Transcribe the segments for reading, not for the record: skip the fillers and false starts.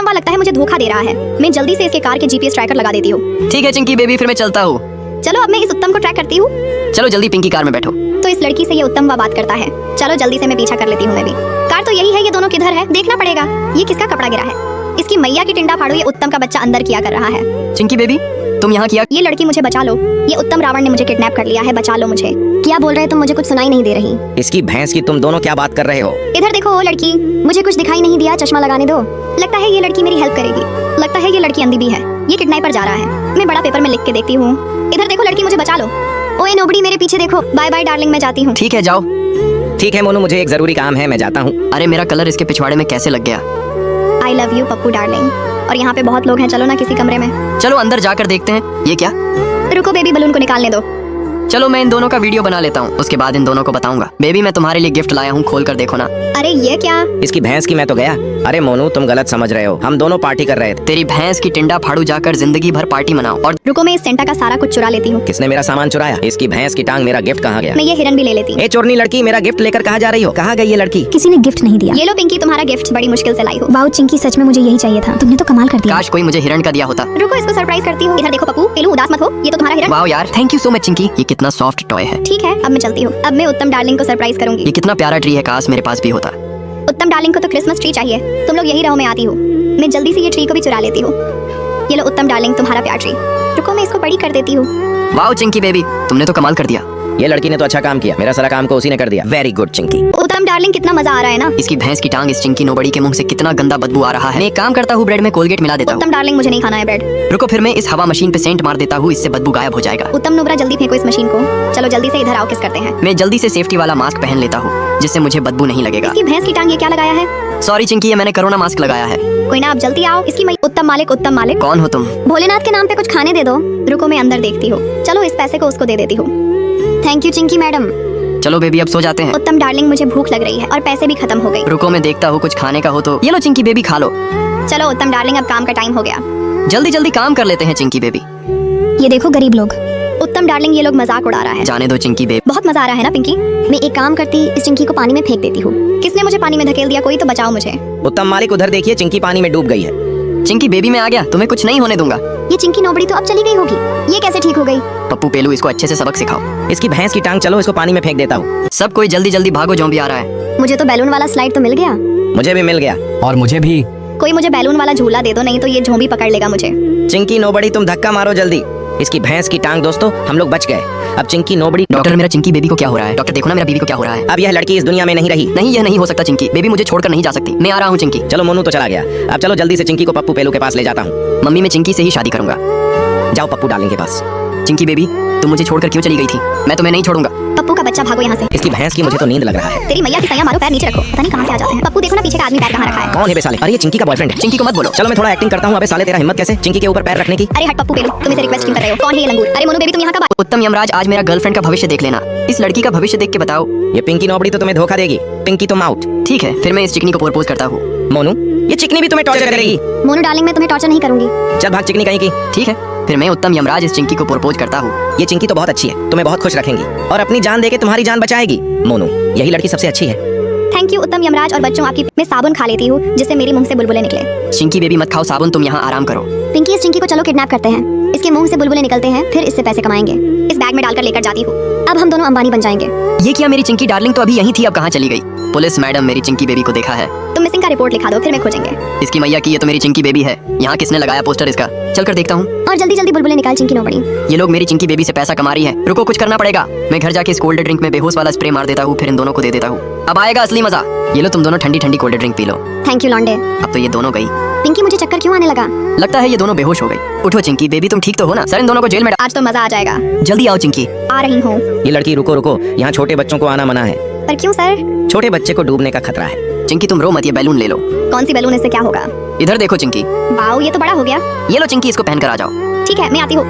लंबा लगता है मुझे धोखा दे रहा है। मैं जल्दी से इसके कार के जीपीएस ट्रैकर लगा देती हूँ। ठीक है चिंकी बेबी, फिर मैं चलता हूँ। चलो अब मैं इस उत्तम को ट्रैक करती हूँ। चलो जल्दी पिंकी कार में बैठो। तो इस लड़की से ये उत्तम बात करता है। चलो जल्दी से मैं पीछा कर लेती हूँ मैं भी। कार तो यही है, ये दोनों किधर है देखना पड़ेगा। ये किसका कपड़ा गिरा है? इसकी मैया की टिंडा फाड़ो, ये उत्तम का बच्चा अंदर किया कर रहा है। चिंकी बेबी तुम यहाँ किया? ये लड़की मुझे बचा लो, ये उत्तम रावण ने मुझे किडनैप कर लिया है, बचा लो मुझे। क्या बोल रहे हो तुम? मुझे कुछ सुनाई नहीं दे रही। इसकी भैंस की तुम दोनों क्या बात कर रहे हो? इधर देखो वो लड़की, मुझे कुछ दिखाई नहीं दिया, चश्मा लगाने दो। लगता है ये लड़की मेरी हेल्प करेगी। लगता है ये लड़की अंधी भी है। ये किडनैपर जा रहा है। मैं बड़ा पेपर में लिख के देखती हूँ। इधर देखो लड़की, मुझे बचा लो। ओए नोबडी मेरे पीछे देखो। बाय बाय डार्लिंग, मैं जाती हूँ। ठीक है जाओ। ठीक है मोनू, मुझे एक जरूरी काम है, मैं जाता हूँ। अरे मेरा कलर इसके पिछवाड़े में कैसे लग गया? आई लव यू पप्पू डार्लिंग। और यहाँ पे बहुत लोग हैं, चलो ना किसी कमरे में। चलो अंदर जाकर देखते हैं। ये क्या? रुको बेबी, बलून को निकालने दो। चलो मैं इन दोनों का वीडियो बना लेता हूँ, उसके बाद इन दोनों को बताऊंगा। बेबी मैं तुम्हारे लिए गिफ्ट लाया हूँ, खोल कर देखो ना। अरे ये क्या? इसकी भैंस की मैं तो गया। अरे मोनू तुम गलत समझ रहे हो, हम दोनों पार्टी कर रहे थे। तेरी भैंस की टिंडा फाड़ू जाकर जिंदगी भर पार्टी मनाओ। और रुको मैं इस सेंटा का सारा कुछ चुरा लेती हूँ। किसने मेरा सामान चुराया? इसकी भैंस की टांग, मेरा गिफ्ट कहाँ गया? मैं ये हिरन भी ले लेती हूँ। ए चोरनी लड़की, मेरा गिफ्ट लेकर कहाँ जा रही हो? कहाँ गई ये लड़की? किसी ने गिफ्ट नहीं दिया। ये लो पिंकी, तुम्हारा गिफ्ट बड़ी मुश्किल से लाई हो। वाओ चिंकी, सच में मुझे यही चाहिए था, तुमने तो कमाल कर दिया। काश कोई मुझे हिरन का दिया होता। रुको इसको सरप्राइज करती हूँ। इधर देखो पप्पू, पेलू उदास मत हो, ये तो तुम्हारा हिरन। वाओ यार, thank you so much Chinki, ये कितना सॉफ्ट टॉय है। ठीक है अब मैं चलती हूँ। अब मैं उत्तम डार्लिंग को सरप्राइज करूंगी। ये कितना प्यारा ट्री है, काश मेरे पास भी होता। उत्तम डार्लिंग को तो क्रिसमस ट्री चाहिए, तुम लोग यही रहो, मैं आती हूँ। मैं जल्दी से ये ट्री को भी चुरा लेती हूँ। ये लो उत्तम डार्लिंग, तुम्हारा प्यार ट्री। रुको मैं इसको बड़ी कर देती हूँ। वाओ चिंकी बेबी, तुमने तो कमाल कर दिया। ये लड़की ने तो अच्छा काम किया, मेरा सारा काम को उसी ने कर दिया। Very good Chinki. उत्तम डार्लिंग, कितना मजा आ रहा है ना। इसकी भैंस की टांग इस चिंकी नोबड़ी के मुंह से कितना गंदा बदबू आ रहा है। मैं एक काम करता हूँ, ब्रेड में कोलगेट मिला देता हूँ। उत्तम डार्लिंग, मुझे नहीं खाना है ब्रेड। रुको फिर मैं इस हवा मशीन पे सेंट मार देता हूँ, इससे बदबू गायब हो जाएगा। उत्तम नुब्रा जल्दी फेंको इस मशीन को। चलो जल्दी से इधर आओ, किस करते हैं। मैं जल्दी से सेफ्टी वाला मास्क पहन लेता हूँ, जिससे मुझे बदबू नहीं लगेगा। इसकी भैंस की टांग ये क्या लगाया है? सॉरी चिंकी, ये मैंने कोरोना मास्क लगाया है। कोई ना, आप जल्दी आओ। इसकी उत्तम मालिक, उत्तम मालिक। कौन हो तुम? भोलेनाथ के नाम पे कुछ खाने दे दो। रुको मैं अंदर देखती हूँ। चलो इस पैसे को उसको दे देती हूँ। Thank you Chinki madam. चलो बेबी अब सो जाते हैं। उत्तम डार्लिंग, मुझे भूख लग रही है और पैसे भी खत्म हो गए। रुको मैं देखता हूँ, कुछ खाने का हो तो। ये लो चिंकी बेबी, खा लो। चलो उत्तम डार्लिंग, अब काम का टाइम हो गया। जल्दी जल्दी काम कर लेते हैं चिंकी बेबी। ये देखो गरीब लोग। उत्तम डार्लिंग, ये लोग मजाक उड़ा रहा है। जाने दो चिंकी बेबी। बहुत मजा आ रहा है ना पिंकी। मैं एक काम करती, इस चिंकी को पानी में फेंक देती हूँ। किसने मुझे पानी में धकेल दिया? कोई तो बचाओ मुझे। उत्तम मालिक उधर देखिए, चिंकी पानी में डूब गई है। चिंकी बेबी मैं आ गया, तुम्हें कुछ नहीं होने दूंगा। ये चिंकी नोबड़ी तो अब चली गई होगी, ये कैसे ठीक हो गई? पप्पू पेलू, इसको अच्छे से सबक सिखाओ। इसकी भैंस की टांग, चलो इसको पानी में फेंक देता हूँ। सब कोई जल्दी जल्दी भागो, ज़ॉम्बी आ रहा है। मुझे तो बैलून वाला स्लाइड तो मिल गया। मुझे भी मिल गया। और मुझे भी। कोई मुझे बैलून वाला झूला दे दो, नहीं तो ये ज़ॉम्बी पकड़ लेगा मुझे। चिंकी नोबड़ी तुम धक्का मारो जल्दी। इसकी भैंस की टांग। दोस्तों हम लोग बच गए। अब चिंकी नोबड़ी। डॉक्टर मेरा चिंकी बेबी को क्या हो रहा है? डॉक्टर देखो ना मेरा बीवी को क्या हो रहा है। अब यह लड़की इस दुनिया में नहीं रही। नहीं, यह नहीं हो सकता चिंकी बेबी, मुझे छोड़कर नहीं जा सकती। मैं आ रहा हूँ चिंकी। चलो मोनू तो चला गया, अब चलो जल्दी से चिंकी को पप्पू पेलू के पास ले जाता हूँ। मम्मी मैं चिंकी से ही शादी करूंगा। जाओ पप्पू डार्लिंग के पास। चिंकी बेबी तुम मुझे छोड़कर क्यों चली गई थी? मैं तुम्हें नहीं छोड़ूंगा। पप्पू का बच्चा, भागो यहाँ से। इसकी भैंस की मुझे तो नींद लग रहा है। तेरी मैया की सैया, मारो पैर नीचे रखो, पता नहीं कहाँ से आ जाते हैं। पप्पू देखो ना पीछे का आदमी पैर कहाँ रखा है। कौन है बे साले? अरे ये चिंकी का बॉयफ्रेंड है। चिंकी को मत बोलो। चलो मैं थोड़ा एक्टिंग करता हूँ। अबे साले तेरा हिम्मत कैसे चिंकी के ऊपर पैर रखने की? अरे हट पप्पू पेलू, तुम इसे रिक्वेस्ट क्यों कर रहे हो? कौन है ये लंगूर? अरे मोनू बेबी तुम यहाँ कब? उत्तम यमराज, आज मेरा गर्लफ्रेंड का भविष्य देख लेना। इस लड़की का भविष्य देख के बताओ। ये पिंकी नोबड़ी तो तुम्हें धोखा देगी। पिंकी तुम आउट। ठीक है फिर मैं इस चिकनी को प्रपोज करता हूँ। मोनू ये चिकनी भी तुम्हें टॉर्चर करेगी। मोनू डार्लिंग, मैं तुम्हें टॉर्चर नहीं करूंगी। चल भाग चिकनी कहीं की। ठीक है फिर मैं उत्तम यमराज इस चिंकी को प्रपोज करता हूँ। ये चिंकी तो बहुत अच्छी है, तुम्हें बहुत खुश रखेंगी और अपनी जान देके तुम्हारी जान बचाएगी। मोनू यही लड़की सबसे अच्छी है। थैंक यू उत्तम यमराज और बच्चों, आपकी मैं साबुन खा लेती हूँ जिससे मेरी मुंह से बुलबुले निकले। चिंकी बेबी मत खाओ साबुन, तुम यहाँ आराम करो। पिंकी, इस चिंकी को चलो किडनैप करते हैं। इसके मुंह से बुलबुले निकलते हैं, फिर इससे पैसे कमाएंगे। इस बैग में डालकर लेकर जाती हूँ। अब हम दोनों अंबानी बन जाएंगे। ये क्या? मेरी चिंकी डार्लिंग तो अभी यहीं थी, अब कहाँ चली गई? पुलिस मैडम, मेरी चिंकी बेबी को देखा है। तुम मिसिंग का रिपोर्ट लिखा दो, फिर मैं खोजेंगे। इसकी मैया की, ये तो मेरी चिंकी बेबी है। यहाँ किसने लगाया पोस्टर इसका? चल कर देखता हूँ। और जल्दी जल्दी बुलबुले निकाल चिंकी नोबड़ी। ये लोग मेरी चिंकी बेबी से पैसा कमा रही है। रुको कुछ करना पड़ेगा। मैं घर जाके इस कोल्ड ड्रिंक में बेहोश वाला स्प्रे मार देता हूँ, फिर इन दोनों को दे देता हूँ। अब आएगा असली मजा। ये लो तुम दोनों ठंडी ठंडी कोल्ड ड्रिंक पी लो। थैंक यू लॉन्डे। अब तो ये दोनों गई। पिंकी, मुझे चक्कर क्यों आने लगा? लगता है ये दोनों बेहोश हो गई। उठो चिंकी बेबी, तुम ठीक तो हो ना? सर इन दोनों को जेल में आज तो मजा आ जाएगा। जल्दी आओ चिंकी। आ रही हूँ। ये लड़की रुको रुको, यहाँ छोटे बच्चों को आना मना है। पर क्यों सर? छोटे बच्चे को डूबने का खतरा है। चिंकी तुम रो मत, ये बैलून ले लो। कौन सी बैलून, इससे क्या होगा? इधर देखो चिंकी। वाओ ये तो बड़ा हो गया। ये लो चिंकी, इसको पहन कर आ जाओ। ठीक है मैं आती हूँ।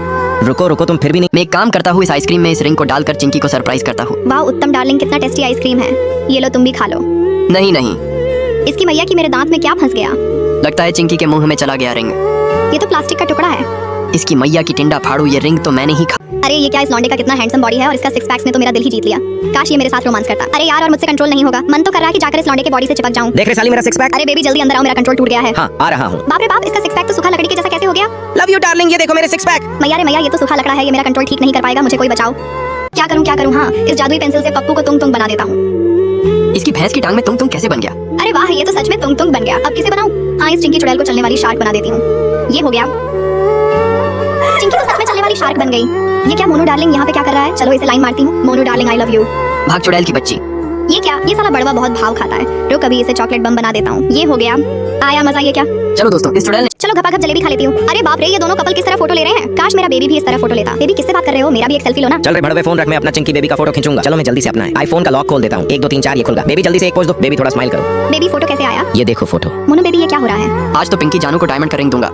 रुको रुको, तुम फिर भी नहीं। मैं एक काम करता हूँ, इस आइसक्रीम में इस रिंग को डालकर चिंकी को सरप्राइज करता हूँ। वाओ उत्तम डार्लिंग, कितना टेस्टी आइसक्रीम है। ये लो तुम भी खा लो। नहीं नहीं, इसकी मैया की, मेरे दांत में क्या फंस गया? लगता है चिंकी के मुंह में चला गया रिंग। ये तो प्लास्टिक का टुकड़ा है। इसकी मैया की टिंडा फाड़ू, ये रिंग तो मैंने ही खा। अरे ये क्या, इस लौंडे का कितना हैंडसम बॉडी है और इसका सिक्स पैक्स ने तो मेरा दिल ही जीत लिया। काश ये मेरे साथ रोमांस करता। अरे यार, और मुझसे कंट्रोल नहीं होगा। मन तो कर रहा है कि जाकर इस लौंडे के बॉडी से चिपक जाऊं। देख रहे साली मेरा सिक्स पैक। अरे बेबी जल्दी अंदर आओ, मेरा कंट्रोल टूट गया है। हाँ आ रहा हूँ। बाप रे बाप, इसका सिक्स पैक तो सूखा लकड़ी के जैसा कैसे हो गया। लव यू डार्लिंग, ये देखो मेरे सिक्स पैक। मैया रे मैया, ये तो सूखा लकड़ा है, ये मेरा कंट्रोल ठीक नहीं कर पाएगा। मुझे कोई बचाओ। क्या करूं? हाँ, इस जादुई पेंसिल से पप्पू को तुंग तुंग बना देता हूँ। इसकी भैंस की टांग में तुम कैसे बन गया? अरे वाह, ये तो सच में तुंग तुंग बन गया। अब किसे बनाऊं? हाँ, इस चिंकी चुड़ैल को चलने वाली शार्क बना देती हूँ। ये हो गया, चिंकी तो सच में चलने वाली शार्क बन गई। ये क्या मोनू डार्लिंग यहाँ पे क्या कर रहा है? चलो इसे लाइन मारती हूँ। Monu darling I love you. भाग चुड़ैल की बच्ची। ये क्या, ये साला बड़वा बहुत भाव खाता है। रुक, अभी इसे चॉकलेट बम बना देता हूँ। ये हो गया, आया मजा। ये क्या? चलो दोस्तों, इस चुड़ैल ने चलो घपाघप जलेबी खा लेती हूँ। अरे बाप रे, ये दोनों कपल किस तरह फोटो ले रहे हैं। काश मेरा बेबी भी इस तरह फोटो लेता। बेबी किससे बात कर रहे हो? मेरा भी एक सेल्फी लो ना। चल रे भड़वे, फोन रख, मैं अपना चिंकी बेबी का फोटो खींचूंगा। चलो मैं जल्दी से अपना आईफोन का लॉक खोल देता हूँ। 1 2 3 4 ये खुल गया। बेबी जल्दी से एक पोज दो। बेबी थोड़ा स्माइल करो। बेबी फोटो कैसे आया? ये देखो फोटो। मोनू बेबी, ये क्या हो रहा है? आज तो पिंकी जानू को डायमंड का रिंग दूंगा।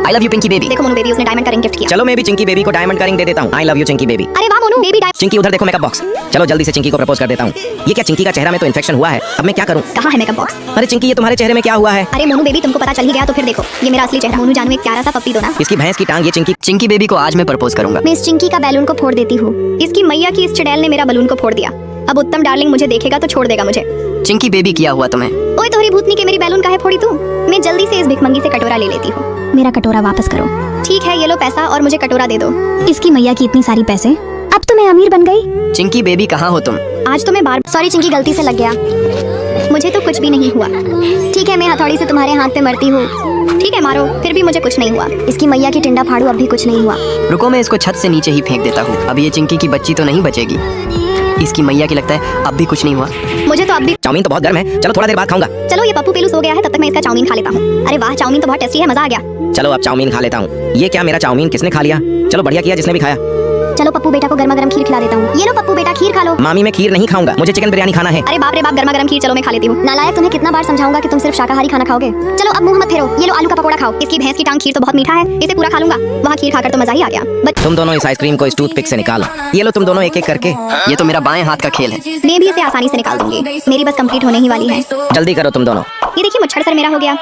I love you Pinky baby. देखो मोनू बेबी, उसने डायमंड का रिंग गिफ्ट किया। चलो मैं भी चिंकी बेबी को डायमंड का रिंग दे देता हूँ। I love you Chinky baby. अरे वाह मोनू बेबी, चिंकी उधर देखो मेकअप बॉक्स। चलो जल्दी से चिंकी को प्रपोज कर देता हूँ। ये क्या, चिंकी का चेहरा में तो इन्फेक्शन हुआ है। अब मैं क्या करूँ? कहाँ है मेकअप बॉक्स? अरे चिंकी, ये तुम्हारे चेहरे में क्या हुआ है? अरे मोनू बेबी, तुमको पता चल ही गया तो फिर देखो, ये मेरा असली चेहरा। मोनू जानू, एक प्यारा सा पप्पी दो ना। इसकी भैंस की टांग, ये चिंकी बेबी को आज मैं प्रपोज करूंगा। मैं इस चिंकी का बैलून को फोड़ देती हूँ। इसकी मैया की इस चुड़ैल ने मेरा बैलून को फोड़ दिया। अब उत्तम डार्लिंग मुझे देखेगा तो छोड़ देगा मुझे। चिंकी बेबी, किया हुआ तुम्हें? ओए तोहरी भूतनी के, मेरी बैलून काहे फोड़ी तू? मैं जल्दी से इस भिखमंगी से कटोरा ले लेती हूँ। मेरा कटोरा वापस करो। ठीक है, ये लो पैसा और मुझे कटोरा दे दो। इसकी मैया की इतनी सारी पैसे, अब तो मैं अमीर बन गई। चिंकी बेबी, कहाँ हो तुम? आज तो मैं बार सॉरी चिंकी, गलती से लग गया। मुझे तो कुछ भी नहीं हुआ। ठीक है, मैं हथौड़ी से तुम्हारे हाथ पे मरती हूँ। ठीक है, मारो, फिर भी मुझे कुछ नहीं हुआ। इसकी मैया की टिंडा फाड़ू, अब भी कुछ नहीं हुआ। रुको, मैं इसको छत से नीचे ही फेंक देता हूँ। अब ये चिंकी की बच्ची तो नहीं बचेगी। इसकी मैया की लगता है अब भी कुछ नहीं हुआ। मुझे तो अब भी चाउमीन तो बहुत गर्म है। चलो थोड़ा देर बाद खाऊंगा। चलो, ये पप्पू पेलू सो गया है, तब तक मैं इसका चाउमीन खा लेता हूँ। अरे वाह, चाउमीन तो बहुत टेस्टी है, मजा आ गया। चलो अब चाउमीन खा लेता हूँ। ये क्या, मेरा चाउमीन किसने खा लिया? चलो बढ़िया किया जिसने भी खाया। चलो पप्पू बेटा को गर्मा गर्म खीर खिला देता हूँ। ये लो पप्पू बेटा, खीर खा लो। मामी मैं खीर नहीं खाऊंगा, मुझे चिकन बिरयानी खाना है। अरे बाप रे बाप, गर्मा गर्म खीर, चलो मैं खा लेती हूँ। नालायक, तुम्हें कितना बार समझाऊंगा कि तुम सिर्फ शाकाहारी खाना खाओगे। चलो अब मुंह मत फेरो। ये लो आलू का पकोड़ा खाओ। इसकी भैंस की टांग खीर तो बहुत मीठा है, इसे पूरा खा लूंगा। वहाँ खीर खाकर तो मजा ही आ गया। बट तुम दोनों इस आइसक्रीम को इस टूथपिक से निकालो। ये लो तुम दोनों एक एक करके। ये तो मेरा बाएं हाथ का खेल है। मैं भी इसे आसानी से निकाल दूंगी। मेरी बस कंप्लीट होने ही वाली है। जल्दी करो तुम दोनों। ये देखिए, मुच्छर सर मेरा हो गया।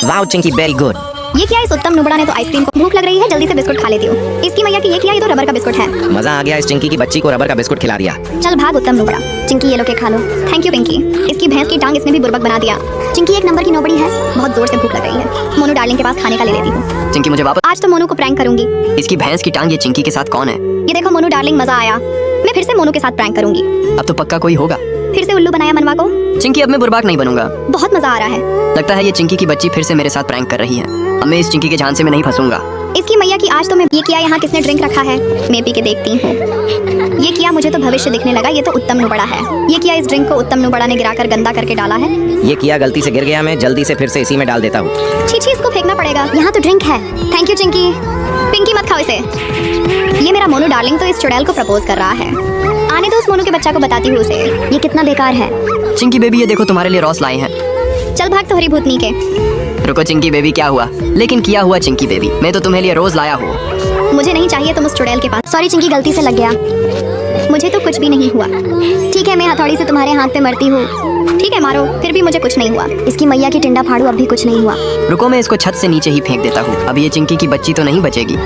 Wow Chinki, very good. ये क्या, इस उत्तम नुबड़ा ने तो आइसक्रीम को भूख लग रही है, जल्दी से बिस्कुट खा लेती हूँ। इसकी मैया की ये क्या, ये तो रबर का बिस्कुट है। मजा आ गया, इस चिंकी की बच्ची को रबर का बिस्कुट खिला दिया। चल भाग उत्तम नुबड़ा। चिंकी ये लो के खा लो। Thank you Pinky. इसकी भैंस की टांग इसने भी बुर्बक बना दिया। चिंकी एक नंबर की नोबड़ी है, बहुत जोर से भूख लग रही है। मोनू डार्लिंग के पास खाने का ले लेती हूँ। चिंकी मुझे वापस। आज तो मोनू को प्रैंक करूंगी। इसकी भैंस की टांग, ये चिंकी के साथ कौन है? ये देखो मोनू डार्लिंग, मजा आया। मैं फिर से मोनू के साथ प्रैंक करूंगी। अब तो पक्का कोई होगा। फिर से उल्लू बनाया मनवा को। चिंकी, अब मैं बुर्बाक नहीं बनूंगा। बहुत मजा आ रहा है। लगता है ये चिंकी की बच्ची फिर से मेरे साथ प्रैंक कर रही है। अब मैं इस चिंकी के झांसे में नहीं फंसूंगा। इसकी मैया की, आज तो मैं ये किया, यहाँ किसने ड्रिंक रखा है? मैं पी के देखती हूँ। ये किया, मुझे तो भविष्य दिखने लगा। ये तो उत्तम नुबड़ा है। ये किया, इस ड्रिंक को उत्तम नुबड़ा ने गिराकर गंदा करके डाला है। ये किया, गलती से गिर गया, मैं जल्दी से फिर से इसी में डाल देता हूँ। छी, इसको फेंकना पड़ेगा। यहाँ तो ड्रिंक है। Thank you Chinki. पिंकी मत खाओ इसे। ये मेरा मोनू डार्लिंग तो इस चुड़ैल को प्रपोज कर रहा है। आने दो, उस मोनू के बच्चा को बताती हूँ उसे ये कितना बेकार है। चिंकी बेबी, ये देखो तुम्हारे लिए रॉस लाए हैं। चल भाग तोहरी भूतनी के। रुको चिंकी बेबी, क्या हुआ? लेकिन किया हुआ चिंकी बेबी, मैं तो तुम्हें लिए रोज लाया हूँ। मुझे नहीं चाहिए तुम उस चुड़ैल के पास। सॉरी चिंकी, गलती से लग गया। मुझे तो कुछ भी नहीं हुआ। ठीक है, मैं हथौड़ी से तुम्हारे हाथ पे मरती हूँ। ठीक है, मारो, फिर भी मुझे कुछ नहीं हुआ। इसकी मैया की टिंडा फाड़ू, अब भी कुछ नहीं हुआ। रुको, मैं इसको छत से नीचे ही फेंक देता हूँ। अब ये चिंकी की बच्ची तो नहीं बचेगी।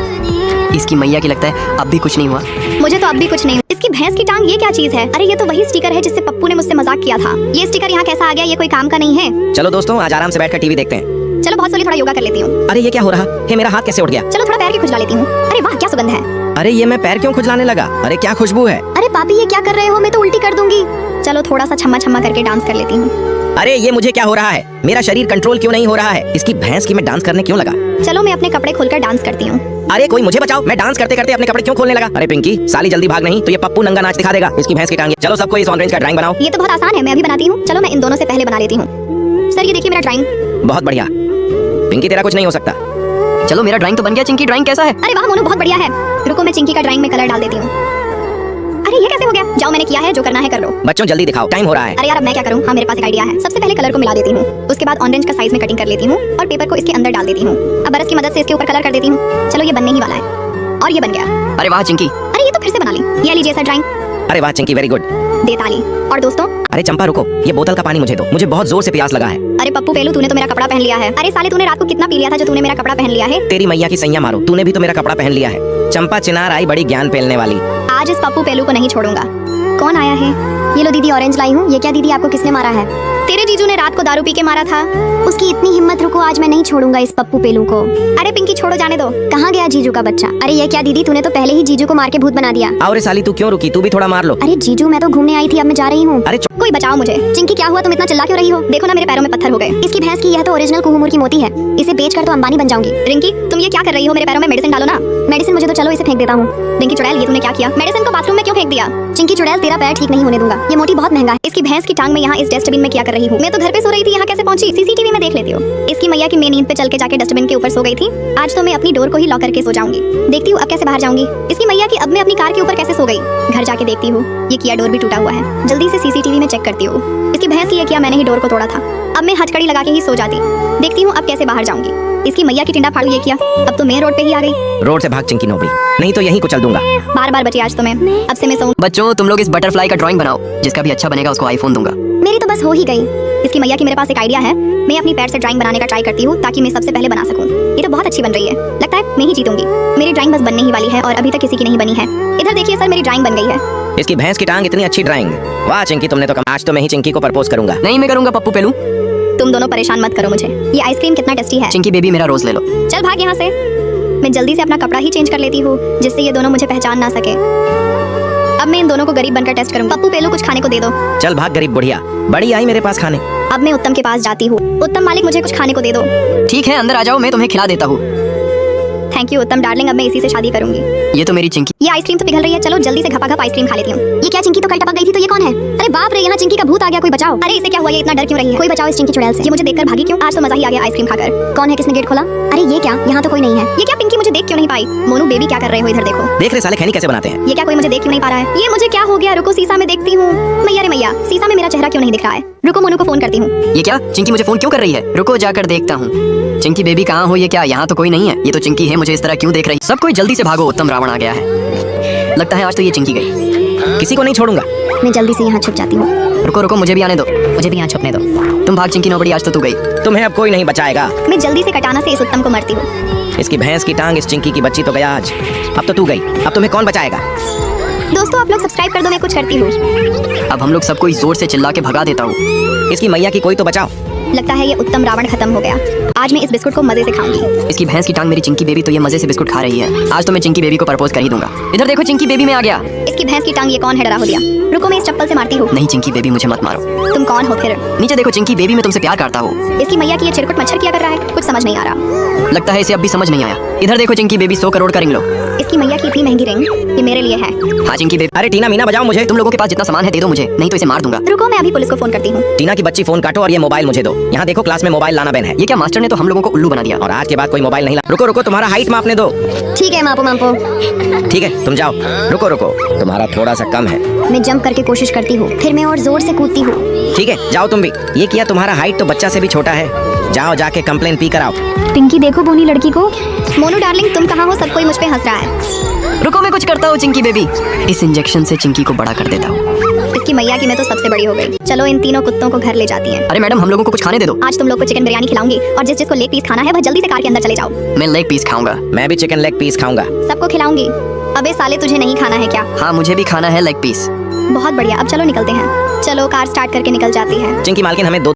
इसकी मैया की लगता है अब भी कुछ नहीं हुआ। मुझे तो अब भी कुछ नहीं। इसकी भैंस की टांग, ये क्या चीज है? अरे ये तो वही स्टिकर है जिससे पप्पू ने मुझसे मजाक किया था। ये स्टिकर यहाँ कैसा आ गया? ये कोई काम का नहीं है। चलो दोस्तों, आज आराम से बैठकर टीवी देखते हैं। चलो बहुत सोली, थोड़ा योगा कर लेती हूँ। अरे ये क्या हो रहा है? मेरा हाथ कैसे उठ गया? चलो थोड़ा पैर की खुजला लेती हूँ। अरे वाह, क्या सुगंध है। अरे ये मैं पैर क्यों खुजलाने लगा? अरे क्या खुशबू है। अरे पापी, ये क्या कर रहे हो? मैं तो उल्टी कर दूंगी। चलो थोड़ा सा छम्मा छम्मा करके डांस कर लेती हूँ। अरे ये मुझे क्या हो रहा है? मेरा शरीर कंट्रोल क्यों नहीं हो रहा है? इसकी भैंस की मैं डांस करने क्यों लगा? चलो मैं अपने कपड़े खोलकर डांस करती हूँ। अरे कोई मुझे बचाओ, मैं डांस करते करते अपने कपड़े क्यों खोलने लगा? अरे पिंकी साली, जल्दी भाग, नहीं तो ये पप्पू नंगा नाच दिखा देगा। इसकी भैंस की टांगे। चलो सबको इस ऑरेंज का ड्राइंग बनाओ। ये तो बहुत आसान है, मैं अभी बनाती हूँ। चलो मैं इन दोनों से पहले बना लेती हूँ। सर ये देखिए मेरा ड्राइंग। बहुत बढ़िया पिंकी, तेरा कुछ नहीं हो सकता। चलो मेरा ड्राइंग तो बन गया। चिंकी ड्राइंग कैसा है? अरे वाह मोनू, बहुत बढ़िया है। रुको मैं चिंकी का ड्राइंग में कलर डाल देती हूँ। अरे ये कैसे हो गया? जाओ, मैंने किया है, जो करना है कर लो। बच्चों जल्दी दिखाओ, टाइम हो रहा है। अरे यार अब मैं क्या करूँ? हाँ मेरे पास एक आइडिया है। सबसे पहले कलर को मिला देती हूँ, उसके बाद ऑरेंज का साइज में कटिंग कर लेती हूँ और पेपर को इसके अंदर डाल देती हूँ। अब ब्रश की मदद से इसके ऊपर कलर कर देती हूँ। चलो ये बनने ही वाला है और ये बन गया। अरे वाह चिंकी। अरे ये तो फिर से बना ली। ये लीजिए सर ड्राइंग। अरे वाह चिंकी, वेरी गुड। दे ताली। और दोस्तों, अरे चंपा रुको, ये बोतल का पानी मुझे दो, मुझे बहुत जोर से प्यास लगा है। अरे पप्पू पेलू, तूने तो मेरा कपड़ा पहन लिया है। अरे साले, तूने रात को कितना पी लिया था जो तूने मेरा कपड़ा पहन लिया है? तेरी मैया की सैया मारो, तूने भी तो मेरा कपड़ा पहन लिया है। चंपा चिनार आई बड़ी ज्ञान पेलने वाली। आज इस पप्पू पेलू को नहीं छोड़ूंगा। कौन आया है? ये लो दीदी, ऑरेंज लाई हूँ। ये क्या दीदी, आपको किसने मारा है? तेरे जीजू ने रात को दारू पी के मारा था। उसकी इतनी हिम्मत, रुको आज मैं नहीं छोड़ूंगा इस पप्पू पेलू को। अरे पिंकी छोड़ो, जाने दो। कहाँ गया जीजू का बच्चा? अरे ये क्या दीदी, तूने तो पहले ही जीजू को मार के भूत बना दिया। और साली तू क्यों रुकी, तू भी थोड़ा मार लो। अरे जीजू, मैं तो घूमने आई थी, अब मैं जा रही हूँ। अरे कोई बचाओ मुझे। चिंकी क्या हुआ, तुम इतना चिल्ला क्यों रही हो? देखो ना मेरे पैरों में पत्थर हो गए। इसकी भैंस की, यह तो ओरिजिनल कुहुमुर की मोती है। इसे बेचकर तो अंबानी बन जाऊंगी। रिंकी, तुम ये क्या कर रही हो? मेरे पैरों में मेडिसिन डालो ना। मेडिसिन मुझे तो चलो, इसे फेंक देता हूँ। रिंकी चुड़ैल, ये तूने क्या किया? मेडिसिन को बाथरूम में क्यों फेंक दिया? चिंकी चुड़ैल, तेरा पैर ठीक नहीं होने दूंगा। ये मोती बहुत महंगा है। इसकी भैंस की टांग में यहाँ इस डस्टबिन में क्या कर रही हूँ? मैं तो घर पे सो रही थी, यहाँ कैसे पहुंची? सीसीटीवी में देख लेती हूँ। इसकी मैया की मैं नींद पे चल के जाके डस्टबिन के ऊपर सो गई थी। आज तो मैं अपनी डोर को ही लॉक करके सो जाऊंगी। देखती हूँ अब कैसे बाहर जाऊंगी। इसकी मैया की, अब मैं अपनी कार के ऊपर कैसे सो गई? घर जाके देखती हूँ, ये किया डोर भी टूटा हुआ है। जल्दी से सीसीटीवी में चेक करती हूँ। इसकी भैंस की, ये किया मैंने ही डोर को तोड़ा था। अब मैं हथकड़ी लगा के ही सो जाती। देखती हूँ अब कैसे बाहर जाऊंगी। इसकी मैया की टिंडा फाड़ू, ये किया। अब तो मैं रोड पे ही आ गई। रोड से भाग चिंकी नोबड़ी, नहीं तो यहीं कुचल दूंगा। बार बार बची आज तो मैं। अब से मैं सोऊं। बच्चों, तुम लोग इस बटरफ्लाई का ड्राइंग बनाओ, जिसका भी अच्छा बनेगा उसको आईफोन दूंगा। मेरी तो बस हो ही गई। इसकी मैया की, मेरे पास एक आइडिया है। मैं अपनी पैर से ड्राइंग बनाने का ट्राई करती हूँ ताकि मैं सबसे पहले बना सकूं। ये तो बहुत अच्छी बन रही है, लगता है मैं ही जीतूंगी। मेरी ड्राइंग बस बनने ही वाली है और अभी तक किसी की नहीं बनी है। इधर देखिए सर, मेरी ड्राइंग बन गई है। इसकी भैंस की टांग इतनी अच्छी ड्राइंग। वाह चिंकी, तुमने तो कम। आज तो मैं ही चिंकी को प्रपोज करूंगा। नहीं, मैं करूंगा पप्पू पेलू। तुम दोनों परेशान मत करो मुझे। ये आइसक्रीम कितना टेस्टी है। चिंकी बेबी, मेरा रोज ले लो। चल भाग यहाँ से। मैं जल्दी से अपना कपड़ा ही चेंज कर लेती हूँ, जिससे ये दोनों मुझे पहचान ना सके। अब मैं इन दोनों को गरीब बनकर टेस्ट करूंगा। पप्पू पेलू, कुछ खाने को दे दो। चल भाग गरीब बुढ़िया, बड़ी आई मेरे पास खाने। अब मैं उत्तम के पास जाती हूँ। उत्तम मालिक, मुझे कुछ खाने को दे दो। ठीक है, अंदर आ जाओ, मैं तुम्हें खिला देता हूँ। थैंक यू उत्तम डार्लिंग, अब मैं इसी से शादी करूंगी। ये तो मेरी चिंकी। ये आइसक्रीम तो पिघल रही है, चलो जल्दी से घपा घप आइसक्रीम खा लेती हूँ। ये क्या, चिंकी तो कल टपक गई थी, तो ये कौन है? अरे बाप रे, यहाँ चिंकी का भूत आ गया, कोई बचाओ। अरे इसे क्या हुआ, ये इतना डर क्यों रही है? कोई बचाओ इस चिंकी चुड़ैल से। ये मुझे देखकर भागी क्यों? आज तो मजा ही आ गया आइसक्रीम खाकर। कौन है, किसने गेट खोला? अरे ये क्या, यहाँ तो कोई नहीं है। ये क्या पिंकी, मुझे देख क्यों नहीं पाई? मोनू बेबी, क्या कर रहे हो? इधर देखो। देख रहे साले खैनी कैसे बनाते हैं। ये क्या, कोई मुझे देख क्यों नहीं पा रहा है? ये मुझे क्या हो गया? रुको, शीशा में देखती हूँ। मैया रे मैया, शीशा में मेरा चेहरा क्यों नहीं दिख रहा है? रुको, मोनू को फोन करती हूँ। ये क्या, चिंकी मुझे फोन क्यों कर रही है? रुको जाकर देखता हूँ। चिंकी बेबी कहाँ हो? ये क्या, यहाँ तो कोई नहीं है। ये तो चिंकी है, मुझे इस तरह क्यों देख रही? सब कोई जल्दी से भागो, उत्तम रावण आ गया है। लगता है आज तो ये चिंकी गई। किसी को नहीं छोड़ूंगा। मैं जल्दी से यहाँ छुप जाती हूँ। रुको रुको, मुझे भी आने दो, मुझे भी यहाँ छुपने दो। तुम भाग चिंकी नोबड़ी, आज तो तू गई। तुम्हें अब कोई नहीं बचाएगा। मैं जल्दी से कटाना से इस उत्तम को मरती हूँ। इसकी भैंस की टांग, इस चिंकी की बच्ची तो गया आज। अब तो तू गई, अब तुम्हें कौन बचाएगा? दोस्तों आप लोग सब्सक्राइब कर दो, मैं कुछ करती हूँ। अब हम लोग सबको इस जोर से चिल्ला के भगा देता हूँ। इसकी मैया की कोई तो बचाओ। लगता है ये उत्तम रावण खत्म हो गया। आज मैं इस बिस्कुट को मजे से खाऊंगी। इसकी भैंस की टांग मेरी चिंकी बेबी, तो ये मजे से बिस्कुट खा रही है। आज तो मैं चिंकी बेबी को प्रपोज कर ही दूंगा। इधर देखो, चिंकी बेबी में आ गया। इसकी भैंस की टांग, ये कौन है? डरा हो दिया। रुको, मैं इस चप्पल से मारती हूँ। नहीं चिंकी बेबी, मुझे मत मारो। तुम कौन हो फिर? नीचे देखो चिंकी बेबी, मैं तुमसे प्यार करता हूँ। इसकी मैया की, ये चिरकुट मच्छर क्या कर रहा है? कुछ समझ नहीं आ रहा। लगता है इसे अब भी समझ नहीं आया। इधर देखो चिंकी बेबी, 100 करोड़ का रिंग लो। इसकी मैया की इतनी महंगी रिंग, ये मेरे लिए है। हाँ चिंकी बेबी। अरे टीना मीना बजाओ मुझे। तुम लोगों के पास जितना सामान है दे दो मुझे, नहीं तो इसे मार दूंगा। रुको, मैं अभी पुलिस को फोन करती हूँ। टीना की बच्ची फोन काटो और ये मोबाइल मुझे दो। यहाँ देखो क्लास में मोबाइल लाना बैन है। ये क्या, मास्टर ने तो हम लोगों को उल्लू बना दिया। और आज के बाद कोई मोबाइल नहीं ला। रुको रुको, तुम्हारा हाइट मापने दो। ठीक है मापो मापो। ठीक है तुम जाओ। रुको रुको, तुम्हारा थोड़ा सा कम है। मैं जंप करके कोशिश करती हूँ, फिर मैं और जोर से कूदती हूँ। ठीक है जाओ तुम भी। ये किया, तुम्हारा हाइट तो बच्चा से भी छोटा है। जाओ जाके कंप्लेन पी कर आओ। पिंकी देखो बोनी लड़की को। मोनू डार्लिंग, तुम कहाँ हो? सब कोई मुझ पे हंस रहा है। रुको, मैं कुछ करता हूँ चिंकी बेबी। इस इंजेक्शन से चिंकी को बड़ा कर देता हूँ। इसकी मैया की, मैं तो सबसे बड़ी हो गई। चलो इन तीनों कुत्तों को घर ले जाती हैं। अरे मैडम, हम लोगों को कुछ खाने दे दो। आज तुम लोग को चिकन बिरयानी खिलाऊंगी और जिस जिसको लेग पीस खाना है वह जल्दी से कार के अंदर चले जाओ। मैं लेग पीस खाऊंगा। मैं भी चिकन लेग पीस खाऊंगा। सबको खिलाऊंगी। अबे साले, तुझे नहीं खाना है क्या? हाँ मुझे भी खाना है लेग पीस। बहुत बढ़िया, अब चलो निकलते हैं। चलो कार स्टार्ट करके निकल जाती है। चिंकी मालकिन, हमें 2